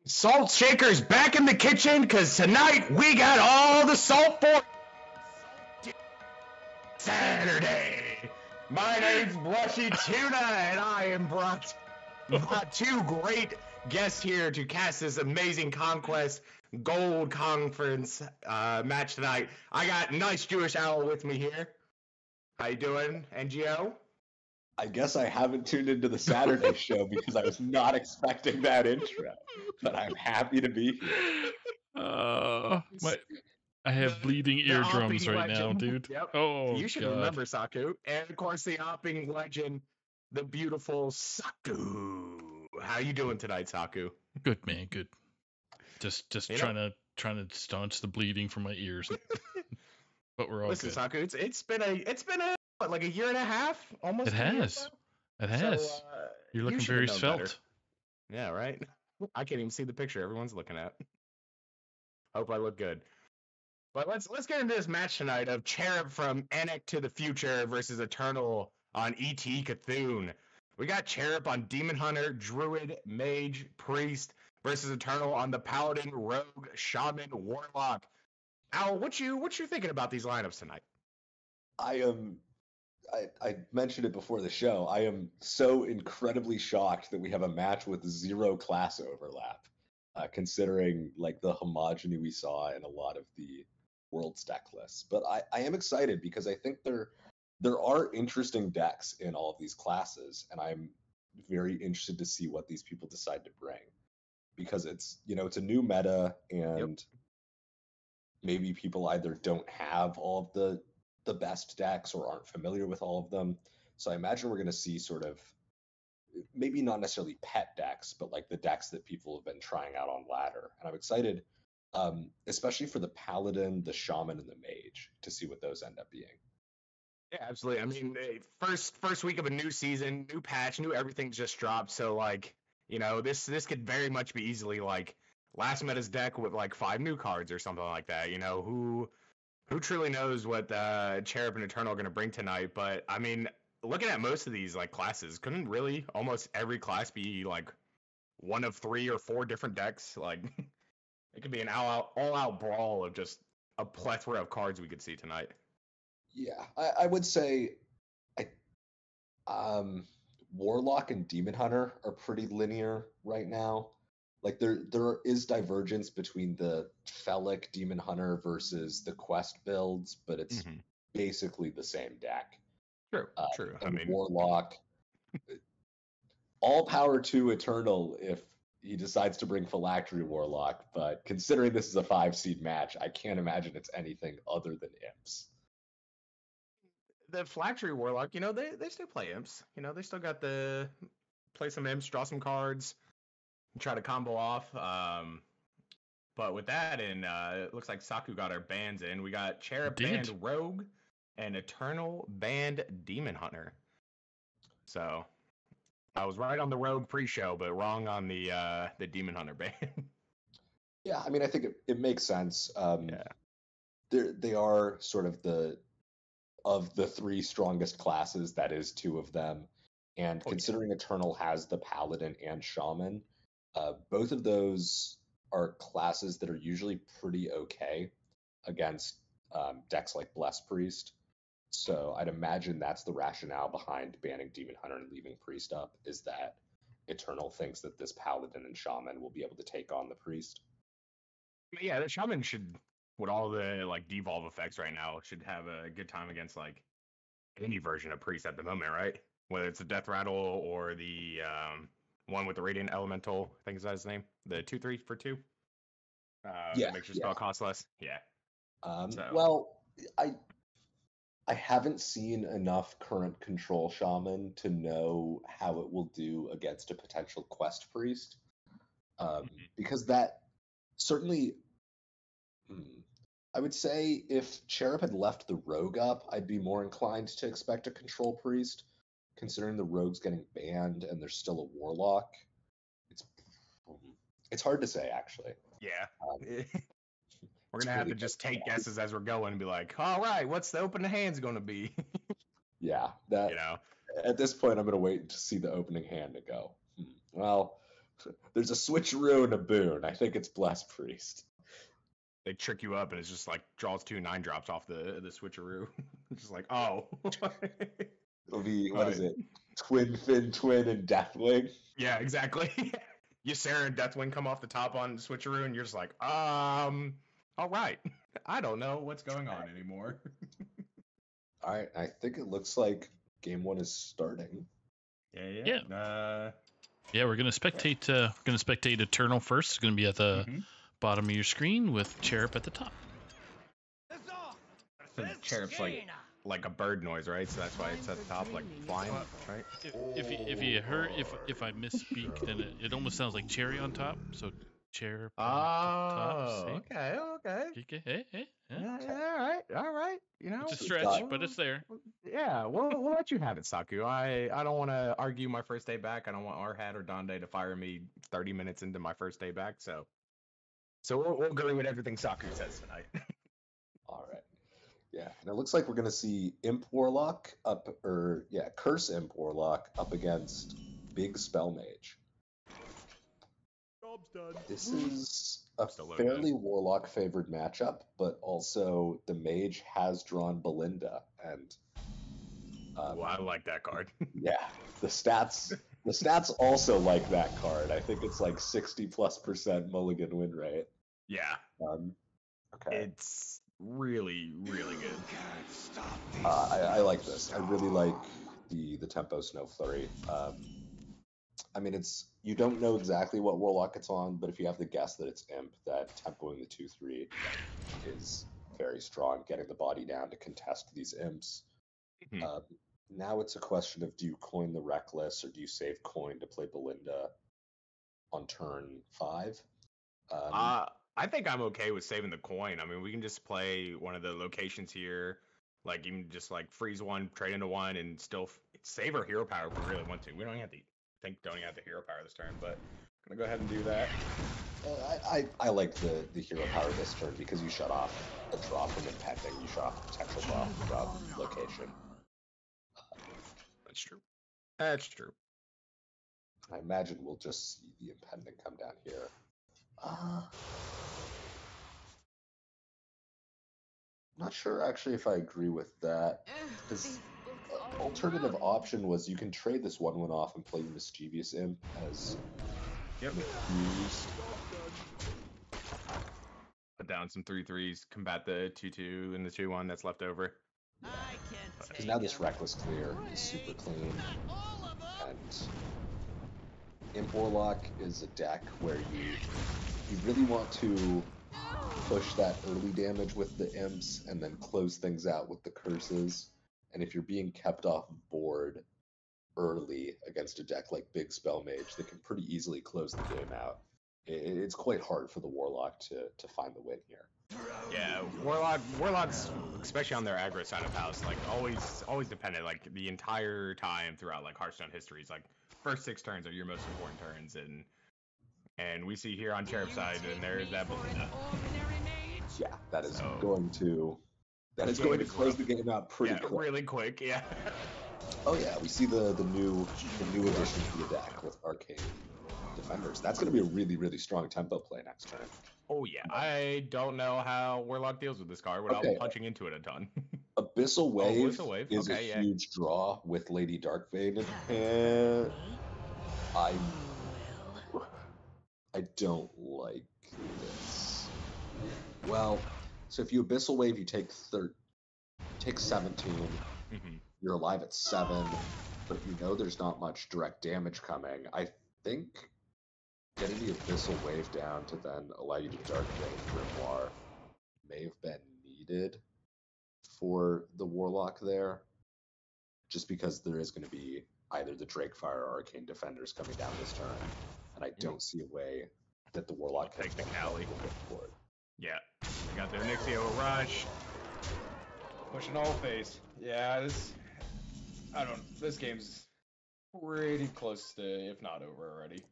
Salt Shaker's back in the kitchen because tonight we got all the salt for Saturday. My name's Blushy Tuna, and I am brought two great guests here to cast this amazing Conquest Gold Conference match tonight. I got Nice Jewish Owl with me here. How you doing, NGO? I guess I haven't tuned into the Saturday show because I was not expecting that intro, but I'm happy to be here. I have bleeding eardrums right now, dude. Yep. Oh, you should God. remember Saku, and of course the opping legend, the beautiful Saku. How you doing tonight, Saku? Good, man. Good. Just trying to staunch the bleeding from my ears. But we're all Listen, good. Saku, it's been a what, like a year and a half, almost. It has. It has. So, You're looking you very known svelte. better. Yeah, right. I can't even see the picture everyone's looking at. Hope I look good. But let's get into this match tonight of Cherub from Anak to the Future versus Eternal on E.T. Cthulhu. We got Cherub on Demon Hunter, Druid, Mage, Priest versus Eternal on the Paladin, Rogue, Shaman, Warlock. Al, what you thinking about these lineups tonight? I mentioned it before the show. I am so incredibly shocked that we have a match with zero class overlap, considering like the homogeny we saw in a lot of the world's deck lists. But I am excited because I think there are interesting decks in all of these classes, and I'm very interested to see what these people decide to bring. Because it's a new meta, and maybe people either don't have all of the best decks or aren't familiar with all of them. So I imagine we're going to see sort of maybe not necessarily pet decks, but like the decks that people have been trying out on ladder. And I'm excited, especially for the Paladin, the Shaman, and the Mage to see what those end up being. Yeah, absolutely. I mean, first week of a new season, new patch, new everything's just dropped. So like, this could very much be easily like last meta's deck with like 5 new cards or something like that. Who truly knows what Cherub and Eternal are going to bring tonight? But I mean, looking at most of these like classes, couldn't really almost every class be like one of 3 or 4 different decks? Like, it could be an all-out brawl of just a plethora of cards we could see tonight. Yeah, I would say, Warlock and Demon Hunter are pretty linear right now. Like there is divergence between the Fellic Demon Hunter versus the Quest builds, but it's basically the same deck. True. I mean, Warlock, all power to Eternal if he decides to bring Phylactery Warlock, but considering this is a 5-seed match, I can't imagine it's anything other than Imps. The Phylactery Warlock, they still play Imps. They still got the play some Imps, draw some cards, and try to combo off. But with that, it looks like Saku got our bans in. We got Cherub banned Rogue and Eternal banned Demon Hunter. So I was right on the Rogue pre-show, but wrong on the Demon Hunter ban. Yeah, I mean, I think it makes sense. Yeah. They are sort of of the 3 strongest classes, that is 2 of them. And considering Eternal has the Paladin and Shaman, both of those are classes that are usually pretty okay against decks like Blessed Priest. So I'd imagine that's the rationale behind banning Demon Hunter and leaving Priest up, is that Eternal thinks that this Paladin and Shaman will be able to take on the Priest. Yeah, the Shaman should, with all the like devolve effects right now, should have a good time against like any version of Priest at the moment, right? Whether it's a Death Rattle or the one with the Radiant Elemental, I think is that his name? The 2/3 for 2. That makes your spell cost less. Yeah. Well, I haven't seen enough current control Shaman to know how it will do against a potential Quest Priest, because that certainly. I would say if Cherub had left the Rogue up, I'd be more inclined to expect a Control Priest, considering the Rogue's getting banned and there's still a Warlock. It's hard to say, actually. Yeah. We're going to have to just take guesses as we're going and be like, all right, what's the open hand's going to be? Yeah, at this point, I'm going to wait to see the opening hand and go, well, There's a switcheroo and a boon. I think it's Blessed Priest. They trick you up and it's just like draws 2 9-drops off the switcheroo. Just like, oh. It'll be, what is Right. it? Twin Fin Twin and Deathwing. Yeah, exactly. Ysera and Deathwing come off the top on switcheroo and you're just like, all right. I don't know what's going on anymore. All right, I think it looks like game one is starting. Yeah. Yeah, we're gonna spectate Eternal first. It's gonna be at the bottom of your screen with Cherub at the top. I think Cherub's like a bird noise, right? So that's why it's at the top, like flying, right? If I misspeak, then it almost sounds like cherry on top. So cherub on the top. See? Okay. Hey. Yeah, all right. You know, It's a stretch, but it's there. Yeah, we'll let you have it, Saku. I don't want to argue my first day back. I don't want Arhat or Donde to fire me 30 minutes into my first day back. So we'll agree with everything Saku says tonight. All right. Yeah, and it looks like we're going to see Imp Warlock Curse Imp Warlock up against Big Spell Mage. Job's done. This is a Still loading fairly Warlock favored matchup, but also the Mage has drawn Belinda, and I like that card. yeah, the stats also like that card. I think it's like 60+% mulligan win rate. Yeah. Okay. It's really, really good. I like this. I really like the tempo Snow Flurry. I mean, you don't know exactly what Warlock it's on, but if you have to guess that it's Imp, that tempoing the 2/3 is very strong, getting the body down to contest these Imps. Now it's a question of, do you coin the Reckless or do you save coin to play Belinda on turn 5? I think I'm okay with saving the coin. I mean, we can just play one of the locations here, like even just like freeze one, trade into one, and still save our hero power if we really want to. We don't have to don't have the hero power this turn, but I'm gonna go ahead and do that. I like the hero power this turn because you shut off a draw from impending. You shut off potential draw from location. That's true. I imagine we'll just see the impending come down here. Not sure actually if I agree with that. Because alternative option was you can trade this 1/1 off and play Mischievous Imp as Refused. Put down some 3/3s, combat the 2/2 and the 2/1 that's left over. Because now this Reckless Clear is super clean. And Imp Warlock is a deck where you really want to push that early damage with the imps and then close things out with the curses. And if you're being kept off board early against a deck like Big Spell Mage, that can pretty easily close the game out. It's quite hard for the Warlock to find the win here. Yeah, Warlocks, especially on their aggro side of house, like always dependent, like the entire time throughout like Hearthstone histories, like first 6 turns are your most important turns, and we see here on Cherub side, and there's that Belinda. Yeah, that is going to close the game out pretty quick. Really quick, yeah. Oh yeah, we see the new addition to the deck with Arcane Defenders. That's going to be a really, really strong tempo play next turn. Oh yeah, I don't know how Warlock deals with this card without punching into it a ton. Abyssal Wave is a huge draw with Lady Darkvein, and I don't like this. Well, so if you Abyssal Wave, you take 17. You're alive at 7, but you know there's not much direct damage coming. I think getting the Abyssal Wave down to then allow you to Darkvein Grimoire may have been needed for the Warlock there, just because there is going to be either the Drakefire or Arcane Defenders coming down this turn, and I don't see a way that the Warlock can take the Cali. Forward. Yeah, we got the Nyxio Rush, pushing all face. Yeah, this game's pretty close to, if not over already.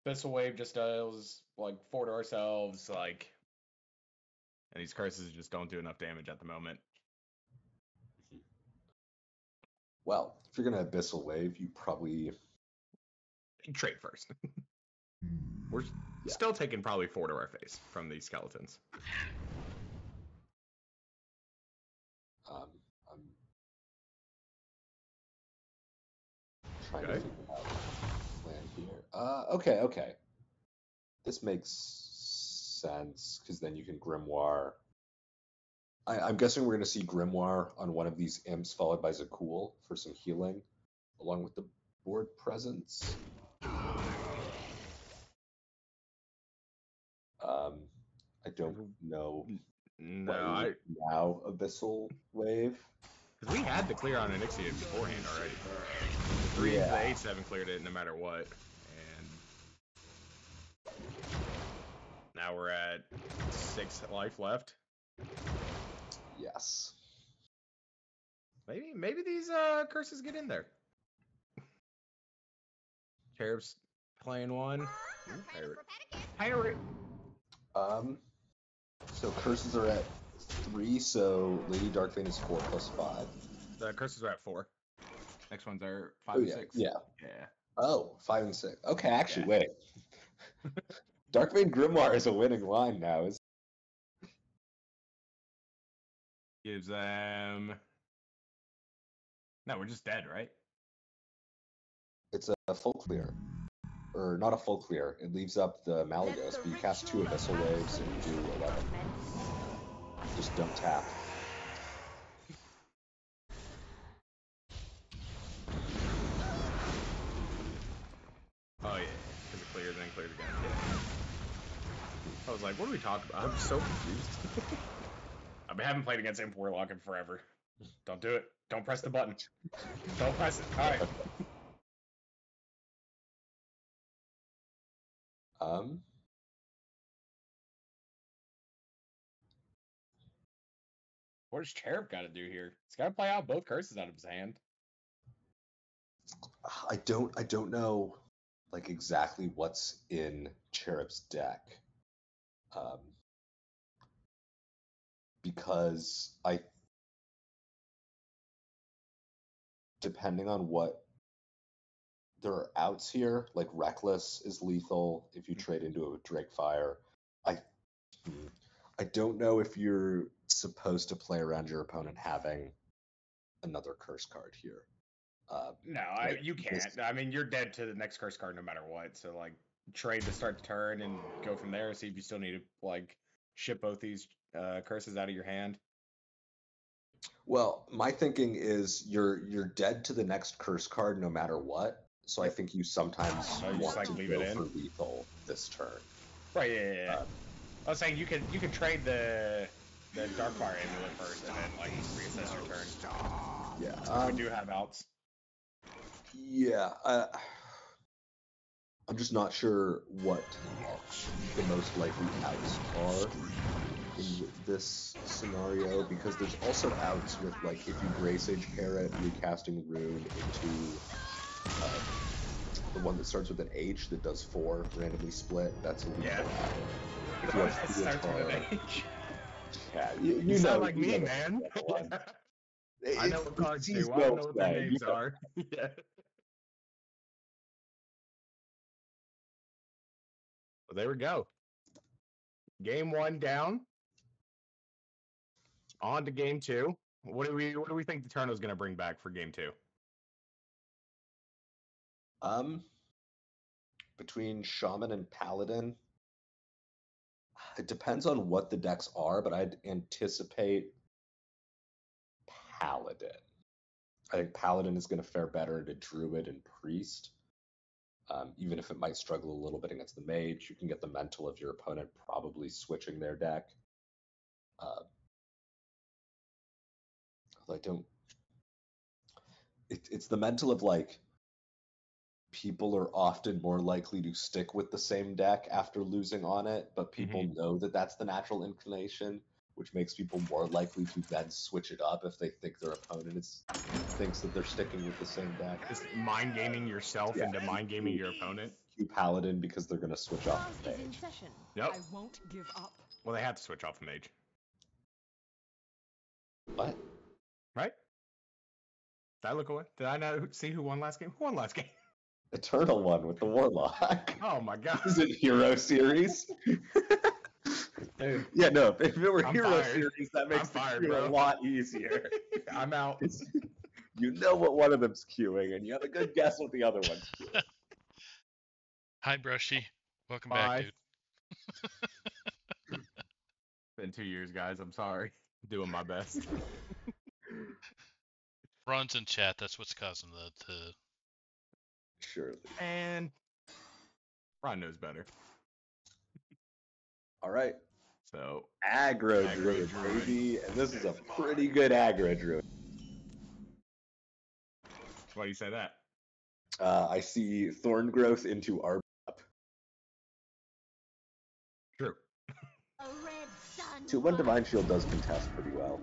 Abyssal Wave just does like 4 to ourselves, like, and these curses just don't do enough damage at the moment. Well, if you're gonna Abyssal Wave, you probably trade first. We're still taking probably 4 to our face from these skeletons. I'm trying to figure out the plan here. Okay. This makes sense, because then you can Grimoire. I'm guessing we're going to see Grimoire on one of these imps, followed by Zakul for some healing, along with the board presence. I don't know. No, now Abyssal Wave. Because we had the clear on Onyxia beforehand already. The 8/7 cleared it no matter what. And now we're at 6 life left. Yes. Maybe these curses get in there. Cherub's playing one. Ooh, pirate. So curses are at 3, so Lady Darkvein is 4 plus 5. The curses are at 4. Next ones are 5 and 6. Yeah. Oh, 5 and 6. Okay, actually, Yeah. wait. Darkvein Grimoire is a winning line now. Gives them... No, we're just dead, right? It's a full clear. Or not a full clear. It leaves up the Malagos, but you cast 2 Abyssal Waves and do 11. Just don't tap. Oh, yeah. Because it clears and then clears again. Yeah. I was like, what are we talking about? I'm so confused. I haven't played against Imp Warlock in forever. Don't do it. Don't press the button. Don't press it. All right. What does Cherub got to do here? He's got to play out both curses out of his hand. I don't know, like, exactly what's in Cherub's deck. Because depending on what, there are outs here, like Reckless is lethal if you trade into a Drakefire. I don't know if you're supposed to play around your opponent having another curse card here. No, you can't. I mean, you're dead to the next curse card no matter what. So, like, trade to start the turn and go from there. See if you still need to, like, ship both these curses out of your hand. Well, my thinking is you're dead to the next curse card no matter what. So I think you sometimes want to go for lethal this turn. Right. Yeah. I was saying you can trade the Darkfire Amulet first and then like reassess your turn. Yeah. We do have outs. Yeah. I'm just not sure what the most likely outs are in this scenario, because there's also outs with, like, if you Grace Age Carrot, recasting Rune into the one that starts with an H that does 4 randomly split. That's a lethal out. If you have starts with an H. Yeah, you sound know, like me, man. I know what cards do. I don't know what their names are. Yeah. Well, there we go. Game 1 down. On to game 2. What do we think the Eterno's going to bring back for game 2? Between Shaman and Paladin, it depends on what the decks are, but I'd anticipate Paladin. I think Paladin is going to fare better into Druid and Priest. Even if it might struggle a little bit against the Mage, you can get the mental of your opponent probably switching their deck. I don't. It's the mental of, like, people are often more likely to stick with the same deck after losing on it, but people know that that's the natural inclination, which makes people more likely to then switch it up if they think their opponent thinks that they're sticking with the same deck. Just mind gaming yourself into mind gaming your opponent. Q Paladin because they're going to switch off the Mage. Yep. I won't give up. Well, they have to switch off the Mage. What? Right? Did I look away? Did I not see who won last game? Who won last game? Eternal one with the Warlock. Oh my god. This is a Hero series. Dude, Yeah, no, if it were I'm Hero fired. series, that makes I'm fired, the queue bro. a lot easier. I'm out. You know what one of them's queuing, and you have a good guess what the other one's queuing. Hi, Brushy. Welcome back, Bye. dude. Been 2 years, guys. I'm sorry. Doing my best. Ron's in chat. That's what's causing the Surely. And Ron knows better. All right. So Aggro Druid, baby. And this is a pretty good Aggro Druid. why do you say that? I see Thorn Growth into Arb up. True. 2/1 Divine Shield does contest pretty well.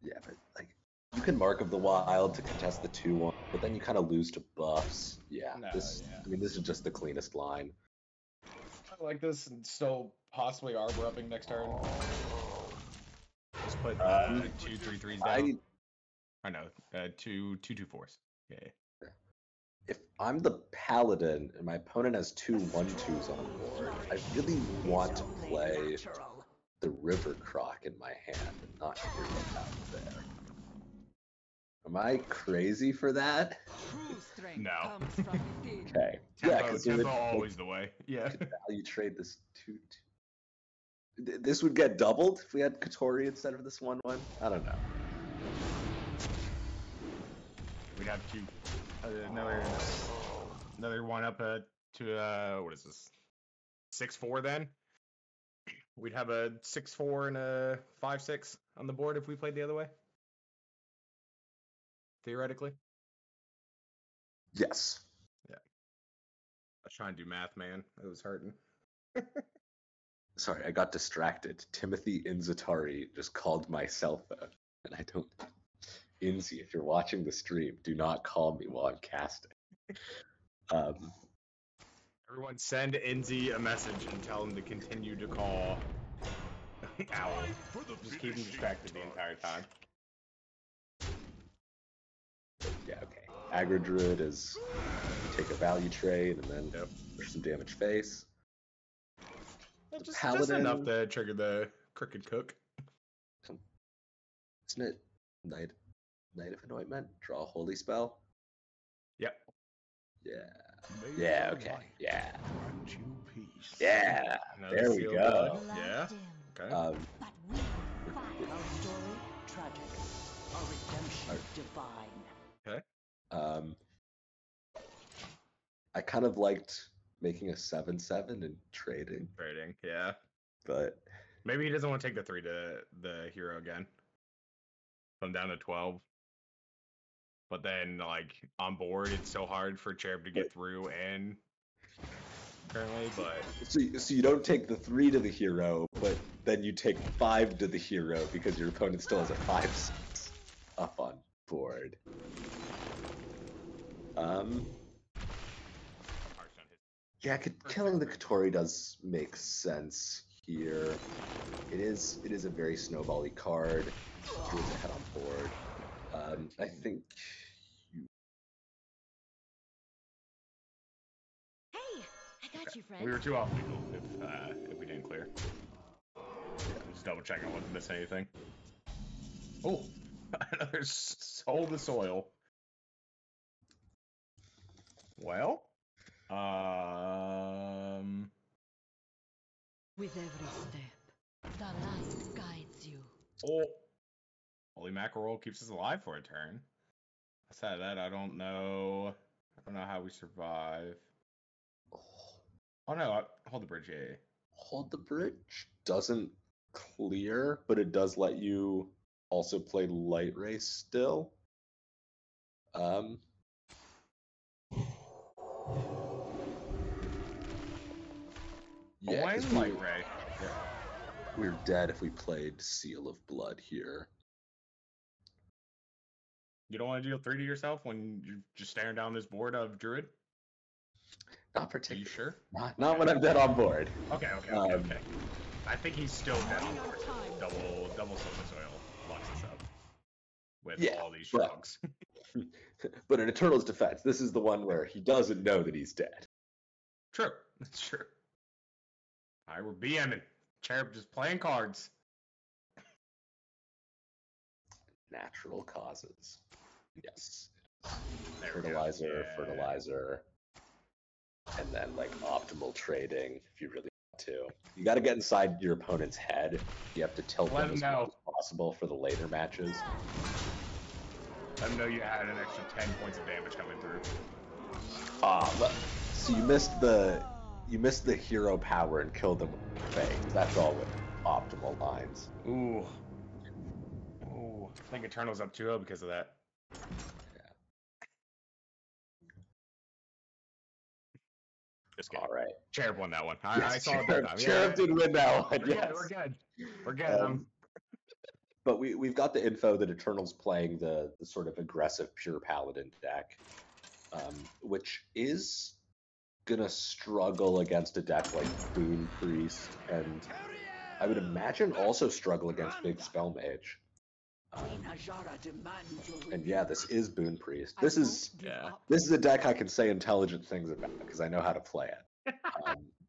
Yeah, but like you can Mark of the Wild to contest the 2/1, but then you kind of lose to buffs. Yeah, No, this. yeah. I mean, this is just the cleanest line. I like this and still possibly arbor upping next turn. Just put 2/3/3s down. I know. 2/2/4s. Yeah. If I'm the Paladin and my opponent has 2/1/2s on board, I really want to play the River Croc in my hand and not Hero out there. Am I crazy for that? No. Okay. Yeah, because tempo always the way. Yeah. Value trade this 2/2. This would get doubled if we had Katori instead of this 1/1. I don't know. We'd have two. Another one up to what is this? 6/4 then. We'd have a 6/4 and a 5/6 on the board if we played the other way. Theoretically. Yes. Yeah. I was trying to do math, man. It was hurting. Sorry, I got distracted. Timothy Inzatari just called my cell phone, and I don't. Inzi, if you're watching the stream, do not call me while I'm casting. Everyone send Inzi a message and tell him to continue to call Owl. Just keep him distracted the entire time. Yeah, okay. Aggro Druid is take a value trade and then push some damage face. Just enough to trigger the Crooked Cook. Isn't it Night of Anointment? Draw a holy spell? Yep. Yeah. Yeah, okay. Yeah. Yeah. There we go. Yeah. Okay. But we fight our story tragic, our redemption divine. Okay. I kind of liked making a 7/7 and trading. Yeah. But maybe he doesn't want to take the 3 to the hero again. Put him down to 12. But then, like, on board, it's so hard for Cherub to get through and currently, but... So you don't take the 3 to the hero, but then you take 5 to the hero because your opponent still has a 5/6 up on board. Yeah, killing the Katori does make sense here. It is a very snowbally card. Druid's ahead on board. I think you. Hey, I got you, friend. We were too off if we didn't clear. Just double checking I wasn't missing anything. Oh, another Soul the Soil. Well, With every step, the light guides you. oh, Holy Mackerel keeps us alive for a turn. Outside of that, I don't know how we survive. Oh no, hold the bridge, yeah. Hold the bridge doesn't clear, but it does let you also play Light Ray still. Yeah, Light Ray. Yeah. We're dead if we played Seal of Blood here. You don't want to deal 3 to yourself when you're just staring down this board of Druid? Not particularly. Are you sure? Not when I'm dead on board. Okay. I think he's still dead on board. Double Silver Soil locks us up. with all these but- frogs. But in Eternal's defense, this is the one where he doesn't know that he's dead. True. That's true. All right, we're BMing. Cherub just playing cards. Natural causes. Yes. There we go. Fertilizer, Yeah. fertilizer. And then like optimal trading if you really want to. You got to get inside your opponent's head. You have to tilt Let them him as know. much as possible for the later matches. Let them know you had an extra 10 points of damage coming through. So you missed the hero power and killed them with fake. That's all with optimal lines. Ooh. Ooh. I think Eternal's up 2-0 because of that. Just kidding. All right. Cherub won that one. I saw it that time. Cherub did win that one. We're Yes. good. We're good. We're good. But we've got the info that Eternal's playing the sort of aggressive pure paladin deck, which is gonna struggle against a deck like Boon Priest, and I would imagine also struggle against Big Spell Mage. And yeah, this is Boon Priest. This is a deck I can say intelligent things about because I know how to play it.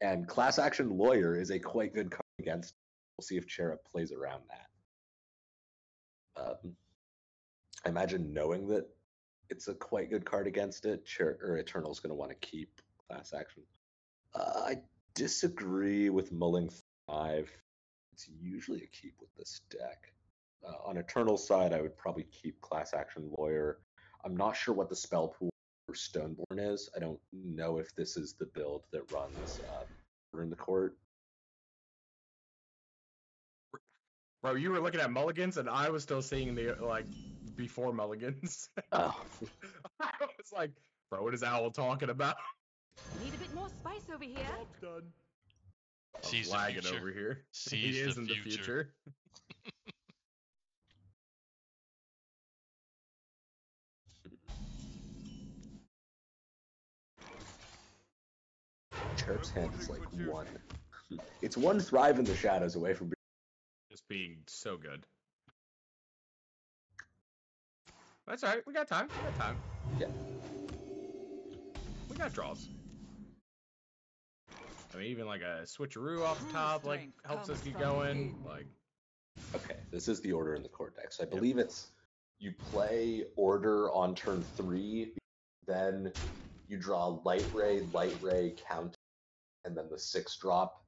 And Class Action Lawyer is a quite good card against. We'll see if Cherub plays around that. I imagine knowing that it's a quite good card against it, Eternal's going to want to keep Class Action. I disagree with mulling 5. It's usually a keep with this deck. On Eternal's side, I would probably keep Class Action Lawyer. I'm not sure what the spell pool for Stoneborn is. I don't know if this is the build that runs in the court. Bro, you were looking at mulligans, and I was still seeing the, before mulligans. Oh. I was like, bro, what is Owl talking about? Need a bit more spice over here. Done. Sees the Lagging future. over here. Sees He is the in the future. future. Cherub's hand is like one. It's one Thrive in the Shadows away from Just being so good. That's alright. We got time. We got time. Yeah. We got draws. I mean, even like a switcheroo off the top, like, helps us get going. Like, Okay, this is the order in the court deck. So I believe it's you play order on turn 3, then you draw light ray, count, and then the 6-drop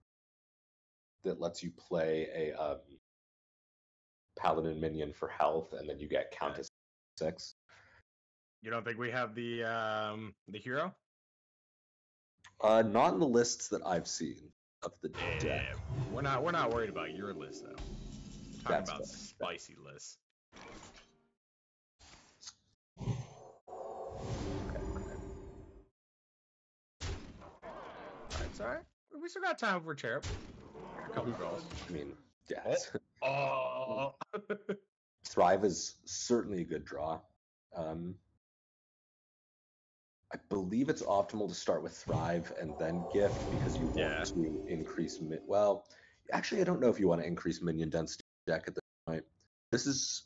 that lets you play a paladin minion for health, and then you get count as 6. you don't think we have the hero? Not in the lists that I've seen of the Yeah, deck. we're not worried about your list though. We're talking That's about fair. spicy lists. It's alright. We still got time for Cherub. A couple draws. I mean, yes. Oh. Thrive is certainly a good draw. I believe it's optimal to start with Thrive and then Gift because you want to increase well, actually, I don't know if you want to increase minion density deck at this point. This is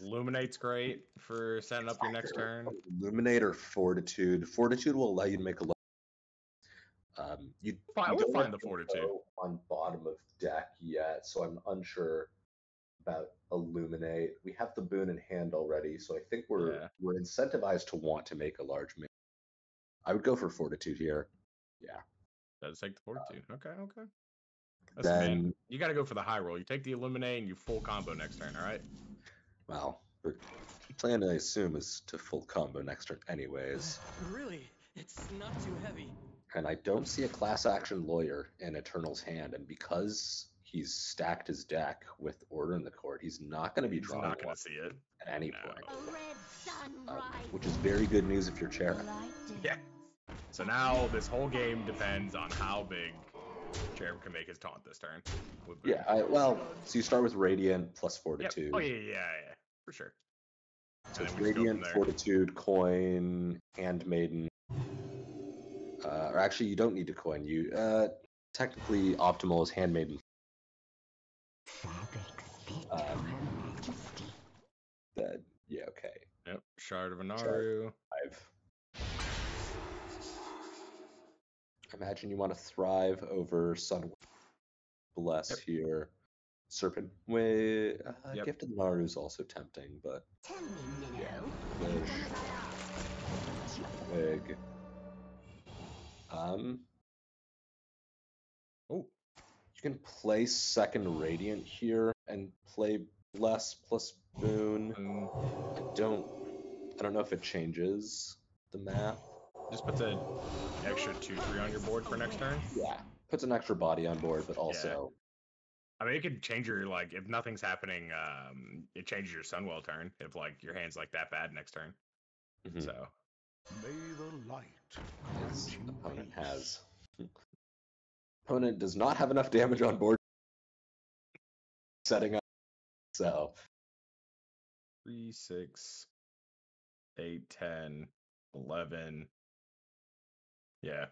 Illuminate's great for setting up your next turn. Illuminate or Fortitude. Fortitude will allow you to make a you We'll don't find have the to Fortitude go on bottom of deck yet, so I'm unsure about Illuminate. We have the boon in hand already, so I think we're incentivized to want to make a large minion. I would go for Fortitude here. Yeah. Does take the Fortitude. Okay. Then you got to go for the high roll. You take the Illuminate and you full combo next turn. All right. Well, the plan I assume is to full combo next turn anyways. Really? It's not too heavy. And I don't see a Class Action Lawyer in Eternal's hand, and because he's stacked his deck with Order in the Court, he's not going to be drawing not going to see it at any A point, red sunrise. which is very good news if you're Cherub. Yeah. So now this whole game depends on how big Cherub can make his taunt this turn. With Boon. Yeah, so you start with Radiant plus Fortitude. Yep. Oh yeah, for sure. So And it's then we just go Radiant, from there. Fortitude, Coin, Handmaiden. Or actually, you don't need to coin. You technically optimal is Handmaiden. Yeah, okay. Yep. Shard of Anaru. 5. I imagine you want to thrive over Sun Bless here. Serpent Way. Yep. Gift of the Naru is also tempting, but Tell me, Minnow. yeah. You've done as I asked. Big. Oh. You can play second Radiant here and play Bless plus Boon. I don't know if it changes the math. Just puts an extra 2/3 on your board for next turn. Yeah, puts an extra body on board, but also I mean, it could change your, like, if nothing's happening, it changes your Sunwell turn if, like, your hand's, like, that bad next turn. Mhm. So. May the light his grant you opponent peace. has. Opponent does not have enough damage on board setting up, so 3, 6, 8, 10, 11. Yeah.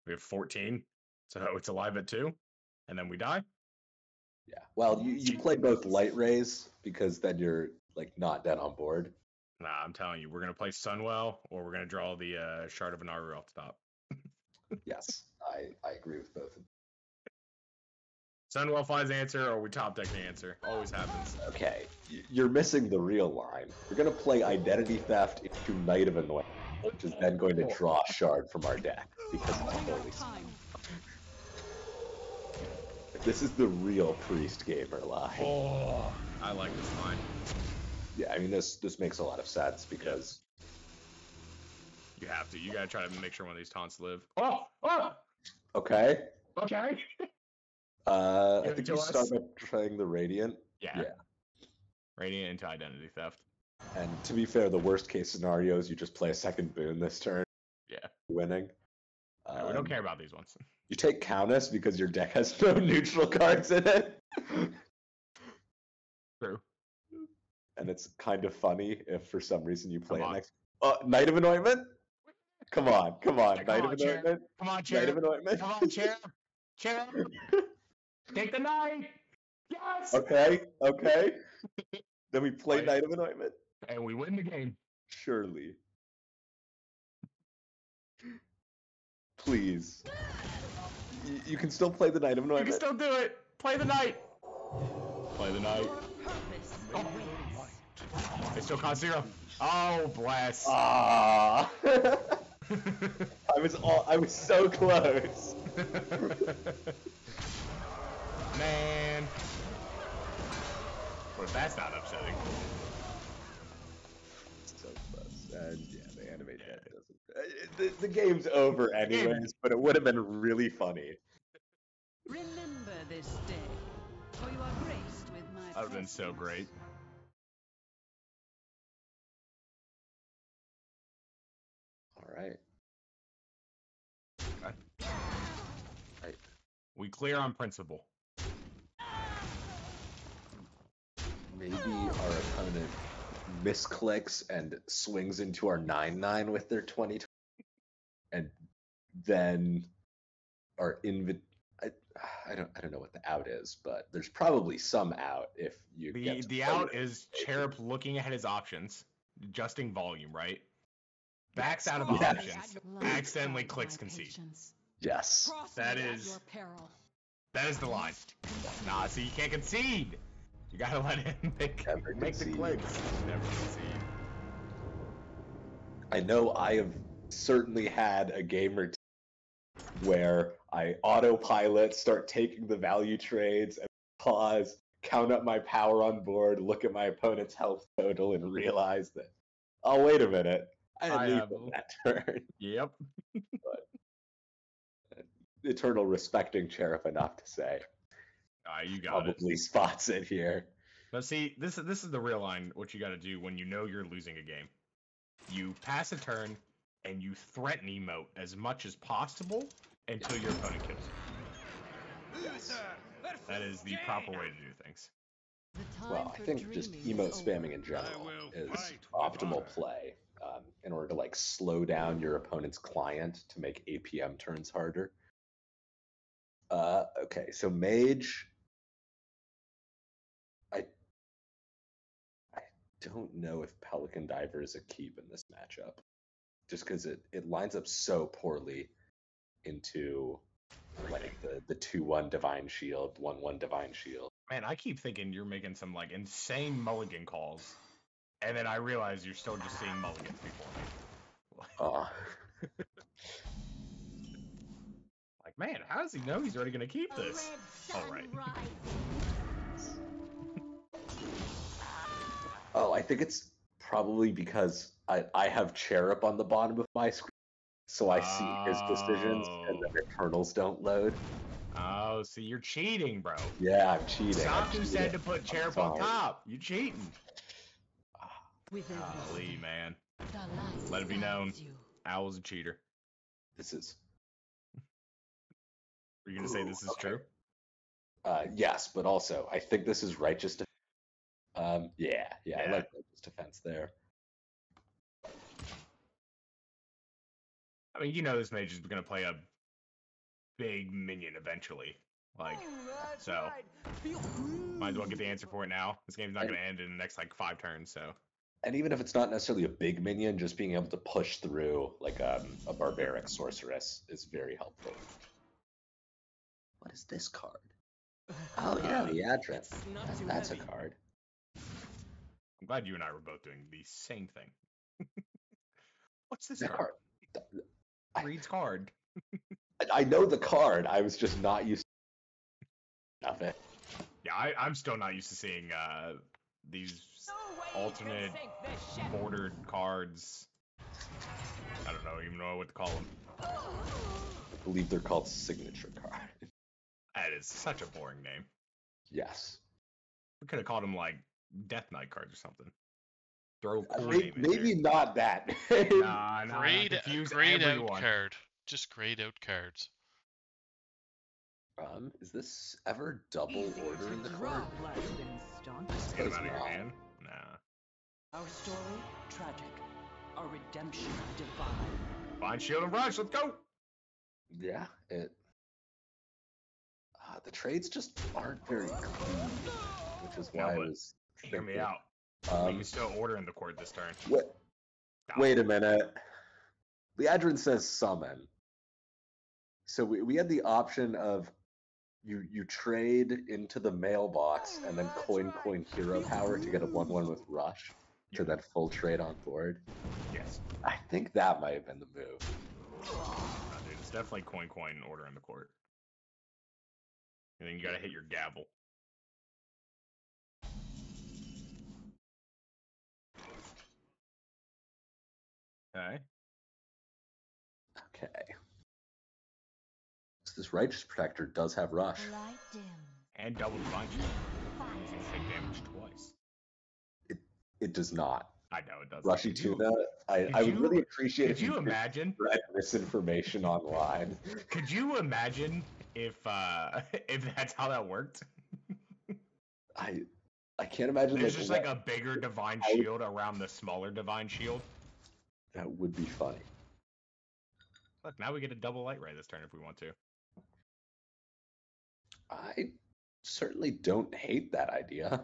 We have 14. So it's alive at 2. And then we die. yeah. Well, you play both light rays because then you're like not dead on board. Nah, I'm telling you, we're going to play Sunwell or we're going to draw the Shard of Anaru off the top. Yes, I agree with both. Sunwell finds the answer or we top deck the answer. Always happens. Okay, you're missing the real line. We're gonna play Identity Theft into Knight of Annoyance, which is then going to draw Shard from our deck because it's holy. This is the real Priest Gamer line. Oh, I like this line. Yeah, I mean this makes a lot of sense because You have to. You gotta try to make sure one of these taunts live. Oh! okay. Okay. I Give it think to you us. start by trying the Radiant. Yeah. Radiant into Identity Theft. And to be fair, the worst case scenario is you just play a second boon this turn. Yeah. Winning. No, we don't care about these ones. You take Countess because your deck has no neutral cards in it. True. And it's kind of funny if for some reason you play Come it on. next. Knight of Anointment? Come on. Come Knight on, of Cherub. Anointment? Come on, Knight Cherub. of Anointment? Come on, Cherub. Cherub. Take the knight. Yes. Okay. Then we play Wait. Knight of Anointment? And we win the game. Surely. Please. You can still play the Knight of You can Anointment. still do it. Play the knight. Play the knight. Your purpose awaits. They still cost 0. Oh, bless. Ah. I was so close. Man. But that's not upsetting. So close. And yeah, the animate that doesn't. The game's over anyways, but it would have been really funny. Remember this day, for you are graced with my That would have been so presence. great. All right. Right. We clear on principle. Maybe our opponent misclicks and swings into our 9/9 with their 20, and then our I don't know what the out is, but there's probably some out if you get to The play out it. is Cherub looking at his options, adjusting volume, right? Backs out of Yes. options, accidentally clicks concede. Yes. That is the line. Nah, see, you can't concede. You gotta let him make Never the concede. clicks. Never concede. I know I have certainly had a game or two where I autopilot, start taking the value trades, and pause, count up my power on board, look at my opponent's health total, and realize that, oh, wait a minute, I had I lead have on that turn. Yep. Eternal respecting Sheriff enough to say, You got it. probably spots it here. But see, this is the real line. What you got to do when you know you're losing a game, you pass a turn and you threaten emote as much as possible until your opponent kills you. Yes. That is the proper way to do things. Well, I think just emote spamming in general is optimal play in order to like slow down your opponent's client to make APM turns harder. Okay, so Mage. I don't know if Pelican Diver is a keep in this matchup, just because it lines up so poorly into like the 2-1 Divine Shield, 1-1 Divine Shield. Man, I keep thinking you're making some like insane mulligan calls, and then I realize you're still just seeing mulligans before me. Like, man, how does he know he's already gonna keep this? All right. Oh, I think it's probably because I have Cherub on the bottom of my screen, so I see his decisions, and then Eternals don't load. Oh, see, you're cheating, bro. Yeah, I'm cheating. Saku said to put Cherub on top. You cheating. Golly, man. Let it be known. Owl's a cheater. This is. Are you gonna say this is true? Yes, but also I think this is righteous. Yeah, I like righteous defense there. I mean, you know this mage is gonna play a big minion eventually. Like, so might as well get the answer for it now. This game's not gonna end in the next like 5 turns, so. And even if it's not necessarily a big minion, just being able to push through like a barbaric sorceress is very helpful. What is this card? Oh yeah, the Adrent. That's a card. I'm glad you and I were both doing the same thing. What's this card? Reed's card. I know the card. I was just not used to it. Yeah, I'm still not used to seeing these alternate bordered cards. I don't know, even know what to call them. I believe they're called signature cards. That is such a boring name. Yes. We could have called them like Death Knight cards or something. Throw cool name maybe not that. Nah, grayed out card. Just grayed out cards. Is this ever double order in the court? Get him out of your hand? Nah. Our story, tragic. Our redemption, divine. Find shield and rush, let's go! Yeah, the trades just aren't very clean, which is why I was thinking. Hear me out. You can still order in the court this turn. Wait a minute. Leadrin says summon. So we had the option of you trade into the mailbox and then coin hero power to get a 1/1 with rush to then full trade on board. Yes. I think that might have been the move. Dude, it's definitely coin order in the court. And then you gotta hit your gavel. Okay. So this Righteous Protector does have rush. And double divine shield. He's gonna take damage twice. It does not. I know it doesn't. Rushy Tuna, I would really appreciate if you imagine read misinformation online. Could you imagine if that's how that worked? I can't imagine. There's just like a bigger divine shield around the smaller divine shield. That would be funny. Look, now we get a double light ray this turn if we want to. I certainly don't hate that idea.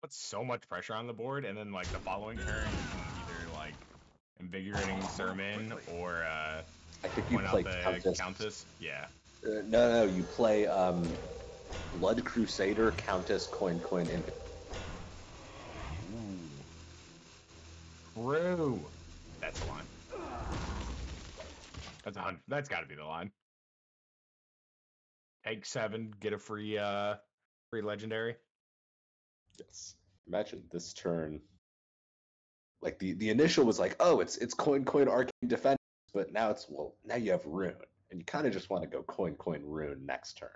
Put so much pressure on the board, and then like the following turn, you can either like invigorating Sermon or I think you play Countess. Yeah. No, you play Blood Crusader, Countess, coin, in. True. That's the line. That's got to be the line. Take 7, get a free legendary. Yes. Imagine this turn. Like the initial was like, oh, it's coin arcane defense, but now now you have rune, and you kind of just want to go coin rune next turn.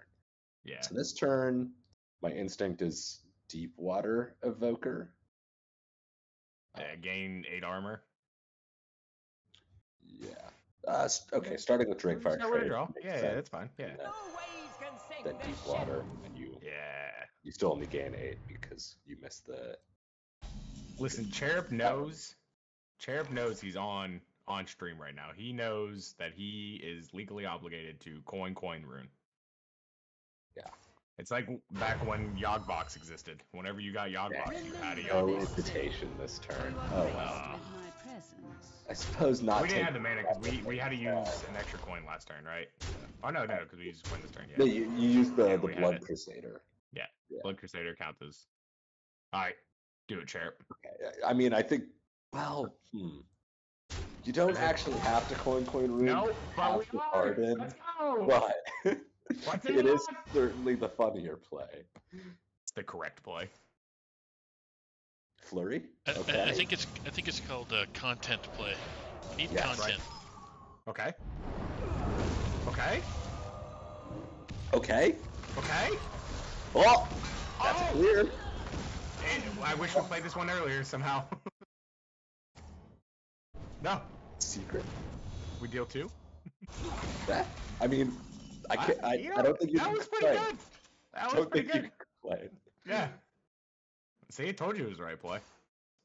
Yeah. So this turn, my instinct is Deep Water Evoker. Gain 8 armor. Yeah. Okay, starting with Drakefire Trade. Yeah, that's fine. Yeah. Then Deep Water, and you still only gain 8 because you missed the. Listen, Cherub knows he's on stream right now. He knows that he is legally obligated to coin rune. Yeah. It's like back when Yogbox existed. Whenever you got Yogbox, you had a No Yogbox. invitation this turn. You are Oh graced wow. with my presence. I suppose not. We didn't have take- the mana because we had to use an extra coin last turn, right? Oh no, because we used a coin this turn. No, Yeah, you used the Yeah, we had Blood it. Crusader. yeah. Yeah. Blood Crusader counts as. All right, do it, Cherub. Okay. I mean, I think. Well, you don't actually have to coin rune. No, you but have we to are. Harden, Let's go. but Let's it is certainly the funnier play. It's the correct play. Flurry. I Okay. think it's called content play. Need Yes. content. Okay. Okay. Okay. Okay. Oh, that's Oh! clear. And I wish we played this one earlier somehow. No, Secret. we deal 2. That. I mean, I can't. I don't think you that can was pretty complain. good. That I was don't pretty think you good. can complain. Yeah. See, I told you it was the right play.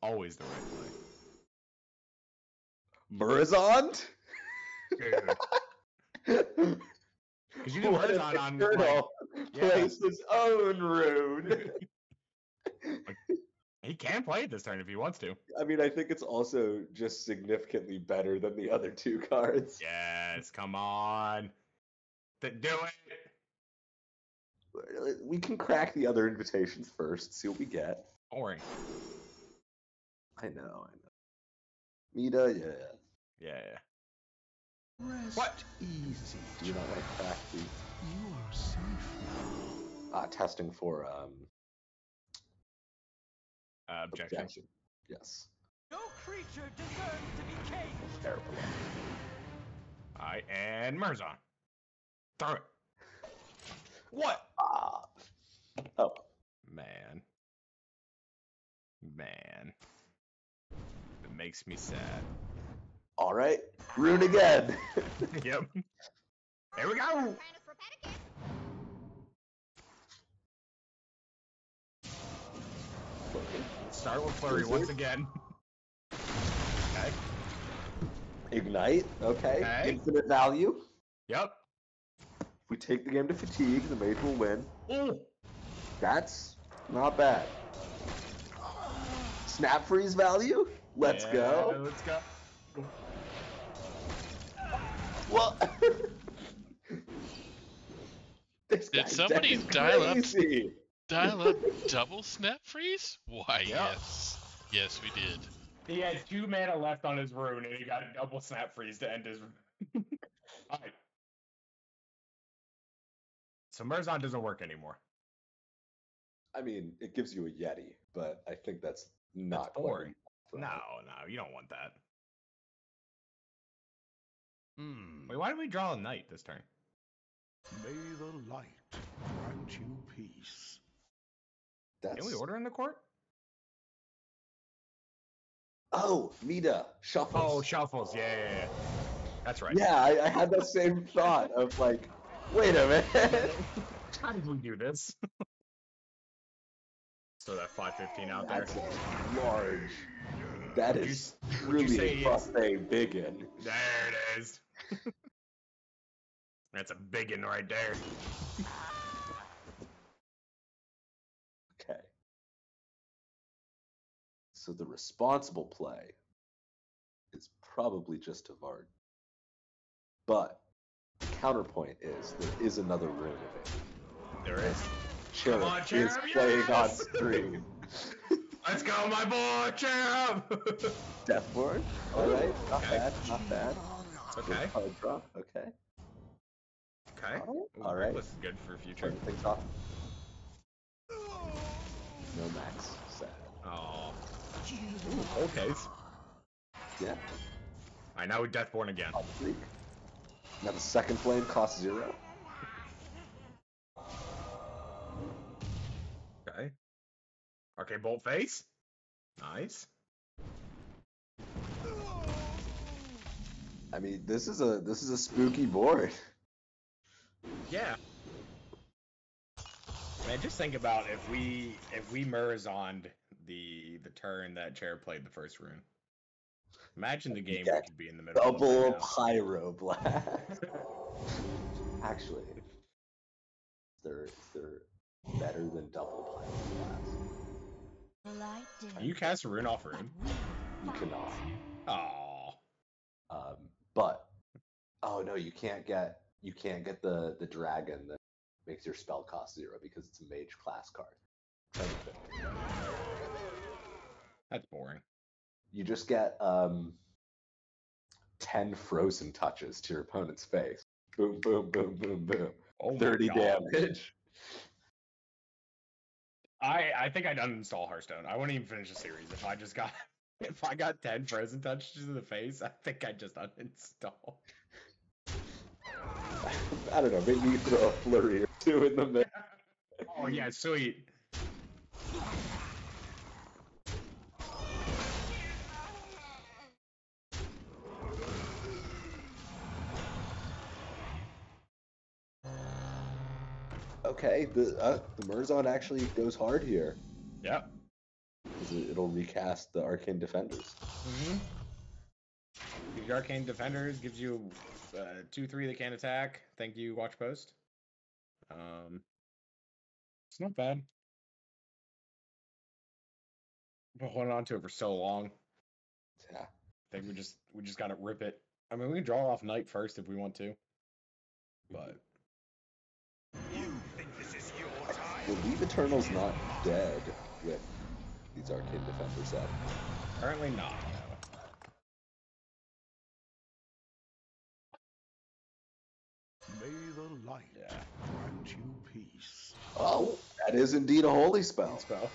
Always the right Murazond? play. Dude. Because you did What if Murazond the on turtle yeah. plays his own rune? He can play it this turn if he wants to. I mean, I think it's also just significantly better than the other 2 cards. Yes, come on. Do it. We can crack the other invitations first, see what we get. Boring. I know. Mita, yeah. Yeah. Rest What? easy. Do you not want to crack the You are safe now. testing for Objection. Yes. No creature deserves to be caged. Terrible. Alright, and Murazon. Throw it. What? Oh. Man. It makes me sad. All right. Rune again. Yep. There we go. Start with Flurry once again. Okay. Ignite. Okay. Okay. Infinite value. Yep. If we take the game to fatigue, the mage will win. Ooh. That's not bad. Snap freeze value. Let's go. Let's go. What? This Did guy's somebody deck is dial up- crazy. Dial up double snap freeze? Why, Yeah. yes. Yes, we did. He had 2 mana left on his rune, and he got a double snap freeze to end his. Alright. So Murazon doesn't work anymore. I mean, it gives you a Yeti, but I think that's not That's boring. quite No, enough. you don't want that. Hmm. Wait, why did we draw a knight this turn? May the light grant you peace. That's... Can we order in the court? Oh, Mita, shuffles. Oh, shuffles. Yeah. That's right. Yeah, I had that same thought of like, wait a minute. How did we do this? So that 515 out there. That's a large. That Would you is would you truly say a it's- buffet biggin. There it is. That's a big one right there. Okay. So the responsible play is probably just to Vard. But the counterpoint is there is another rune available. There is. Cherub Come on, is Cherub, playing on yes! screen. Let's go, my boy, Cherub! Deathborn. All right, not Okay. bad, not bad. Okay. Card draw. Okay. Okay. All right. This is good for future. Turn things off. No max. Sad. Oh. Okay. Yeah. Alright, now we Deathborn again. Hot streak. Now the second flame costs 0. Okay. Okay, Bolt Face. Nice. I mean, this is a spooky board. Yeah. Man, just think about if we Murazoned the turn that Chair played the first rune. Imagine the game we Yeah. could be in the middle of Double right now. pyroblast. Actually, is there better than double Pyroblast. The light dim, Can you cast a rune off rune? You cannot. Oh. But oh no, you can't get the dragon that makes your spell cost 0 because it's a mage class card. Try to fit it. That's boring. You just get 10 frozen touches to your opponent's face. Boom, boom, boom, boom, boom. Oh my 30 God. damage. I think I'd uninstall Hearthstone. I wouldn't even finish the series if I just got if I got 10 frozen touches in the face. I think I'd just uninstall. I don't know, maybe you throw a flurry or two in the middle. Oh yeah, sweet. Okay, the Murzon actually goes hard here. Yep. Because it'll recast the Arcane Defenders. Mm-hmm. Gives you Arcane Defenders, gives you 2/3 that can't attack. Thank you, Watch Post. It's not bad. Been holding on to it for so long. Yeah. I think we just gotta rip it. I mean, we can draw off Knight first if we want to. But You think this is your I time? believe Eternal's not dead with these Arcane Defenders up. currently not, no. May the light Yeah. grant you peace. Oh, that is indeed a holy spell. Spell.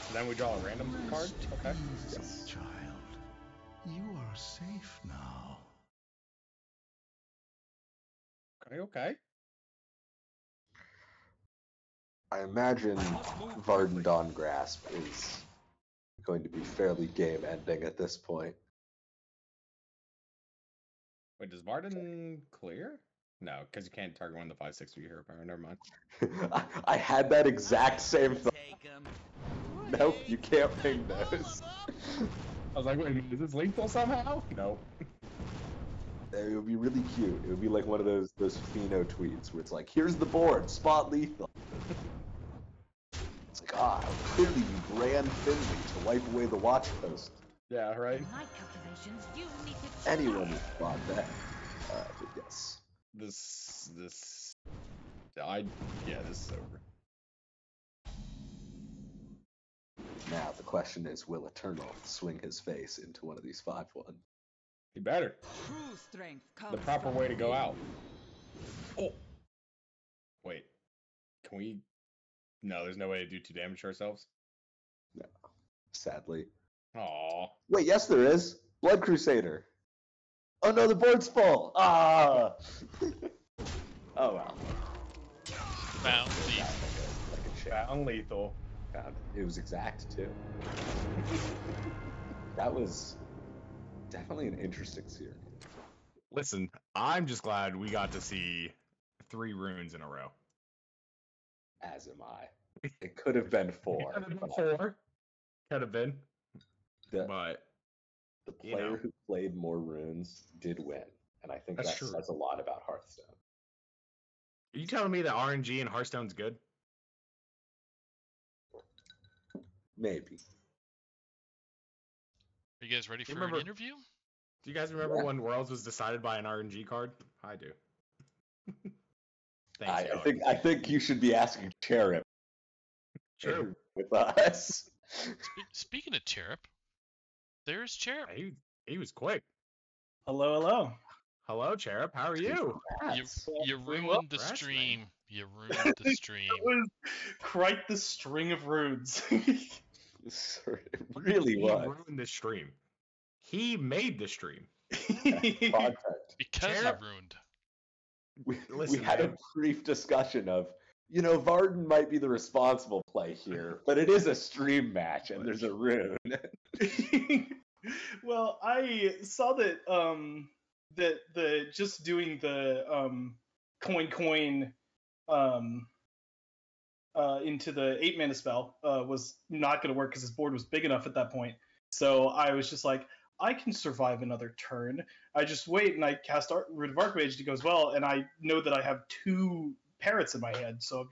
So then we draw a random card? Okay. Easy, child. You are safe now. Okay. I imagine Varden Dawn Grasp is going to be fairly game ending at this point. Wait, does Varden clear? No, because you can't target one of the 5/6 of your hero power. Never mind. I had that exact same thought. Take 'em. Nope, you can't ping those. I was like, wait, is this lethal somehow? Nope. It would be really cute. It would be like one of those Pheno tweets where it's like, here's the board, spot lethal. It's like, clearly you ran thinly to wipe away the watch post. Yeah, right? my calculations, you need to Anyone would spot that. But yes. This is over. Now the question is, will Eternal swing his face into one of these 5-1? He better. True strength comes The proper from way to go fear. out. Oh. Wait. Can we? No, there's no way to do 2 damage to ourselves. No, sadly. Aw. Wait, yes there is. Blood Crusader. Oh no, the board's full. Ah. Oh well. Found the Like a shit. Found lethal. God, it was exact too. That was definitely an interesting series. Listen, I'm just glad we got to see 3 runes in a row. As am I. It could have been 4. Could have been but 4. Could have been. The, But the you player know. who played more runes did win, and I think That's that true. says a lot about Hearthstone. Are you telling me that RNG in Hearthstone's good? Maybe. Are you guys ready for Remember- an interview? Do you guys remember Yeah. when Worlds was decided by an RNG card? I do. Thanks, I Alex. think I think you should be asking Cherub True. with us. Speaking of Cherub, there's Cherub. He was quick. Hello, hello. Hello, Cherub. How are you? You Congrats. you Doing ruined the Congrats, stream. You ruined the stream. That was quite the string of runes. It really He was. ruined the stream. He made the stream. Content. Because Cherub. you ruined. We Listen, had a man. brief discussion of, Varden might be the responsible play here, but it is a stream match and there's a rune. Well, I saw that that the just doing the coin into the 8-mana spell was not going to work because his board was big enough at that point. So I was just like, I can survive another turn. I just wait and I cast Root of Archmage. It goes well, and I know that I have 2 parrots in my head, so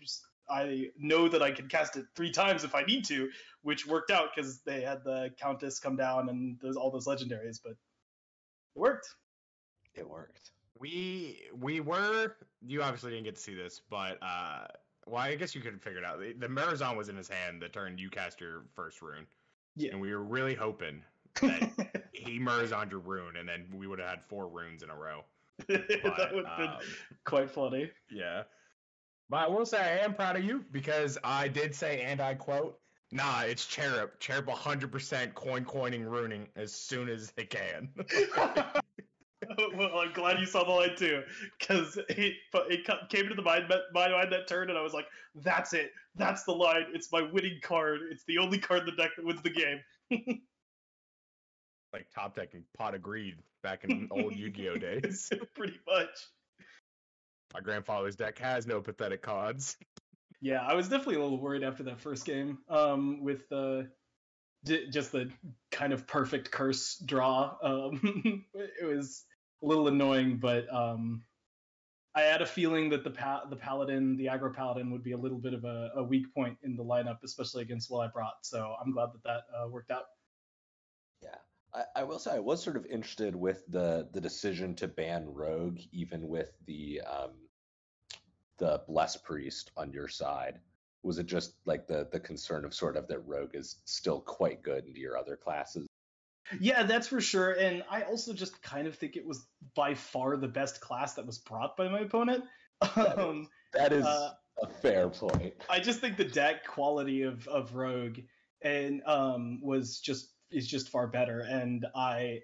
I know that I can cast it 3 times if I need to, which worked out because they had the Countess come down and there's all those legendaries, but it worked. It worked. We were. You obviously didn't get to see this, but well, I guess you could figure it out. The Marazon was in his hand the turn you cast your first rune, Yeah. and we were really hoping that he Marazoned your rune, and then we would have had 4 runes in a row. That would have been quite funny. Yeah. But I will say I am proud of you because I did say, and I quote, "Nah, it's Cherub. Cherub 100% coining runing as soon as it can." Well, I'm glad you saw the line too, because it came into my mind that turn, and I was like, "That's it. That's the line. It's my winning card. It's the only card in the deck that wins the game." Like top deck and Pot of Greed back in old Yu-Gi-Oh days. Pretty much. My grandfather's deck has no pathetic cards. Yeah, I was definitely a little worried after that first game, with just the kind of perfect curse draw. It was a little annoying, but I had a feeling that the paladin, the aggro paladin, would be a little bit of a weak point in the lineup, especially against what I brought. So I'm glad that worked out. Yeah, I will say I was sort of interested with the decision to ban Rogue, even with the Bless Priest on your side. Was it just like the concern of sort of that Rogue is still quite good into your other classes? Yeah, that's for sure. And I also just kind of think it was by far the best class that was brought by my opponent. That is a fair point. I just think the deck quality of Rogue and is just far better. And I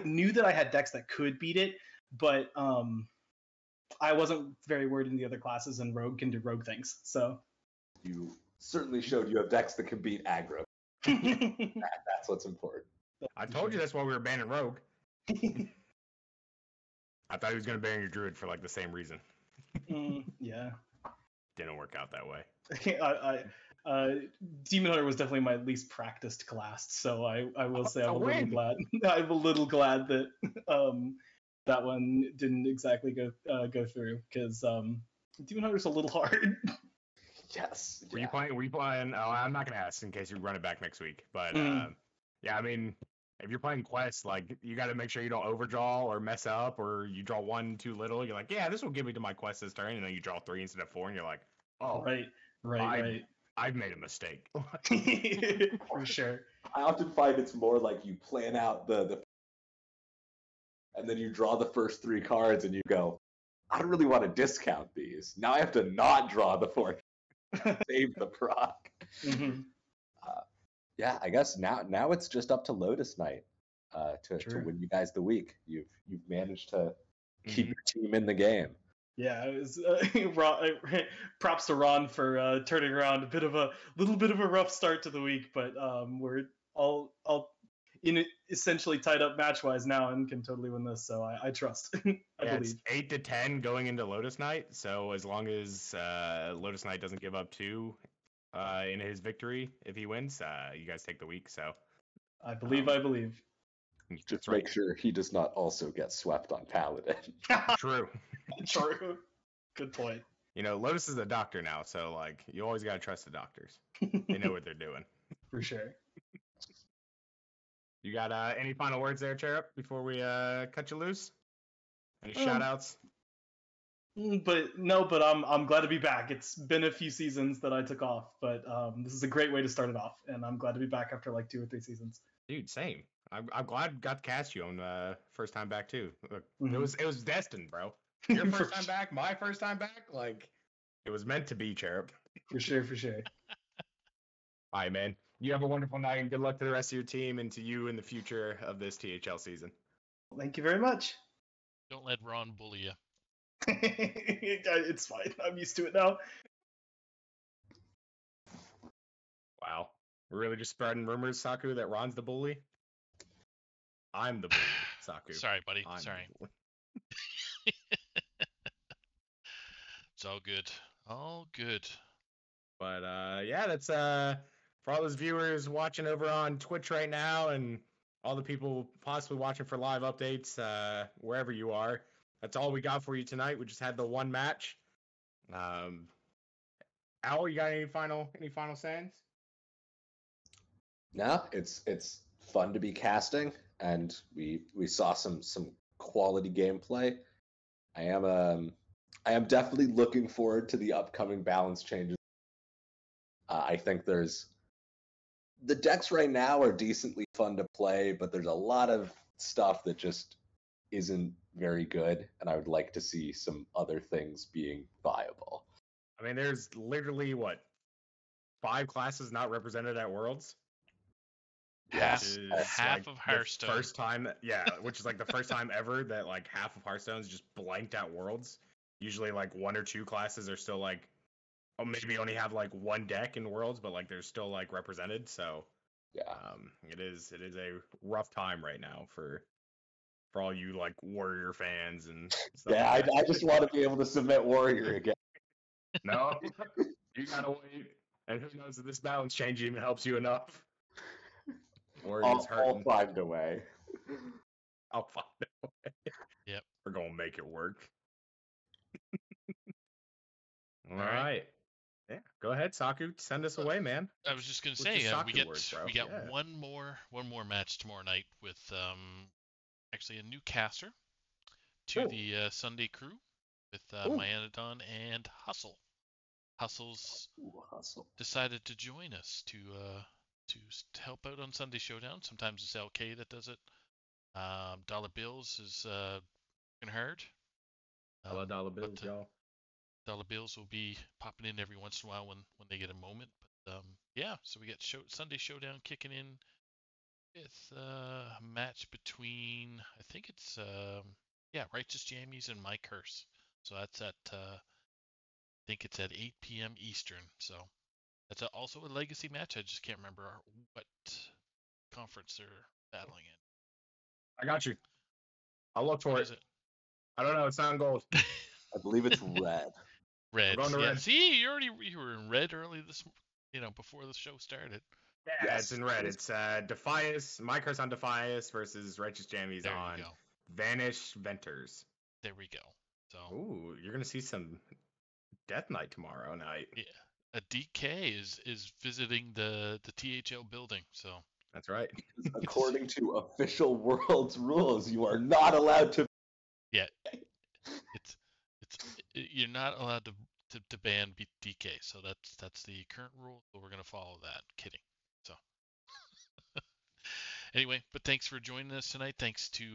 knew that I had decks that could beat it, but I wasn't very worried in the other classes, and Rogue can do Rogue things. So you certainly showed you have decks that can beat aggro. That's what's important. I told you that's why we were banning Rogue. I thought he was going to ban your Druid for like the same reason. Yeah. Didn't work out that way. Demon Hunter was definitely my least practiced class, so I will say I'm a little win. glad. I'm a little glad that that one didn't exactly go through, because Demon Hunter's a little hard. Yes. Were you playing? Oh, I'm not gonna ask in case you run it back next week. But yeah, I mean, if you're playing Quest, like you got to make sure you don't overdraw or mess up, or you draw 1 too little. You're like, yeah, this will give me to my Quest this turn, and then you draw 3 instead of 4, and you're like, oh, Right. I've made a mistake. For sure. I often find it's more like you plan out the and then you draw the first 3 cards and you go, I don't really want to discount these. Now I have to not draw the 4th. Save the proc. Mm-hmm. Yeah, I guess now it's just up to Lotus Knight to win you guys the week. You've managed to keep your team in the game. Yeah, it was props to Ron for turning around a little bit of a rough start to the week, but we're all in essentially tied up match wise now and can totally win this. So I trust. I believe. It's 8-10 going into Lotus Knight. So as long as Lotus Knight doesn't give up 2 in his victory, if he wins, you guys take the week. So I believe. Just make sure he does not also get swept on Paladin. True. True. Good point. You know, Lotus is a doctor now, so like you always gotta trust the doctors. They know what they're doing. For sure. You got any final words there, Cherub, before we cut you loose? Any shout outs? But I'm glad to be back. It's been a few seasons that I took off, but this is a great way to start it off, and I'm glad to be back after like 2 or 3 seasons. Dude, same. I'm glad I got to cast you on first time back too. Look, it was destined, bro. Your first time back, my first time back, like it was meant to be, Cherub. For sure. All right, man. You have a wonderful night and good luck to the rest of your team and to you in the future of this THL season. Thank you very much. Don't let Ron bully you. It's fine. I'm used to it now. Wow. We're really just spreading rumors, Saku, that Ron's the bully? I'm the bully, Saku. Sorry, buddy. I'm Sorry. It's all good. All good. But yeah, that's for all those viewers watching over on Twitch right now and all the people possibly watching for live updates wherever you are. That's all we got for you tonight. We just had the one match. Al, you got any final sayings? No, it's fun to be casting, and we saw some quality gameplay. I am definitely looking forward to the upcoming balance changes. I think the decks right now are decently fun to play, but there's a lot of stuff that just isn't very good, and I would like to see some other things being viable. I mean, there's literally what 5 classes not represented at Worlds. Half, Yes. half of Hearthstone. First time, which is like the first time ever that like half of Hearthstone's just blanked at Worlds. Usually, like 1 or 2 classes are still like, oh, maybe only have like 1 deck in Worlds, but like they're still like represented. So Yeah. it is a rough time right now for all you like Warrior fans and stuff. Yeah, like that. I just want to be able to submit Warrior again. No, you gotta wait. And who knows if this balance change even helps you enough? Warrior's hurting. I'll find a way. I'll find a way. Yep. We're gonna make it work. All right. right. Yeah. Go ahead, Saku. Send us away, man. I was just gonna What's your say Saku we get words, bro? Yeah. one more match tomorrow night with actually a new caster to the Sunday crew with Myanodon and Hustle. Hustle's decided to join us to help out on Sunday Showdown. Sometimes it's LK that does it. Dollar Bills is working hard. Dollar bills, y'all. Dollar Bills will be popping in every once in a while when they get a moment. But yeah, so we got Sunday Showdown kicking in with a match between, I think it's Righteous Jammies and My Curse. So that's at I think it's at 8 p.m. Eastern. So that's also a legacy match. I just can't remember what conference they're battling in. I got you. I'll look for What it. is it? I don't know. It's not in gold. I believe it's red. Red. We're going to Yeah. red. See, you were in red early before the show started. Yeah, it's in red. It's Defias, My Curse on Defias versus Righteous Jammies on Vanish Venters. There we go. So. Ooh, you're gonna see some Death Knight tomorrow night. Yeah. A DK is visiting the THL building, so. That's right. According to official Worlds rules, you are not allowed to. Yeah. You're not allowed to ban DK, so that's the current rule. So we're gonna follow that. Kidding. So. Anyway, but thanks for joining us tonight. Thanks to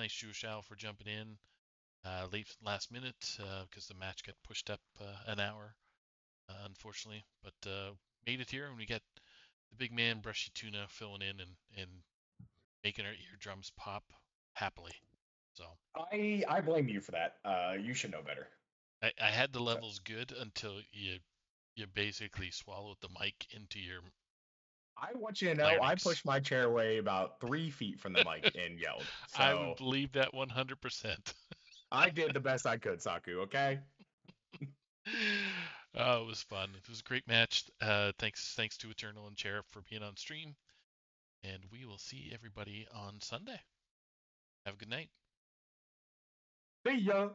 Nice Jewish Al for jumping in last minute because the match got pushed up an hour, unfortunately. But made it here, and we got the big man Brushy Tuna filling in and making our eardrums pop happily. So I blame you for that. You should know better. I had the levels good until you basically swallowed the mic into your. I want you to know larynx. I pushed my chair away about 3 feet from the mic and yelled. So I would believe that 100%. I did the best I could, Saku. Okay. Oh, it was fun. It was a great match. Thanks to Eternal and Sheriff for being on stream, and we will see everybody on Sunday. Have a good night. See ya.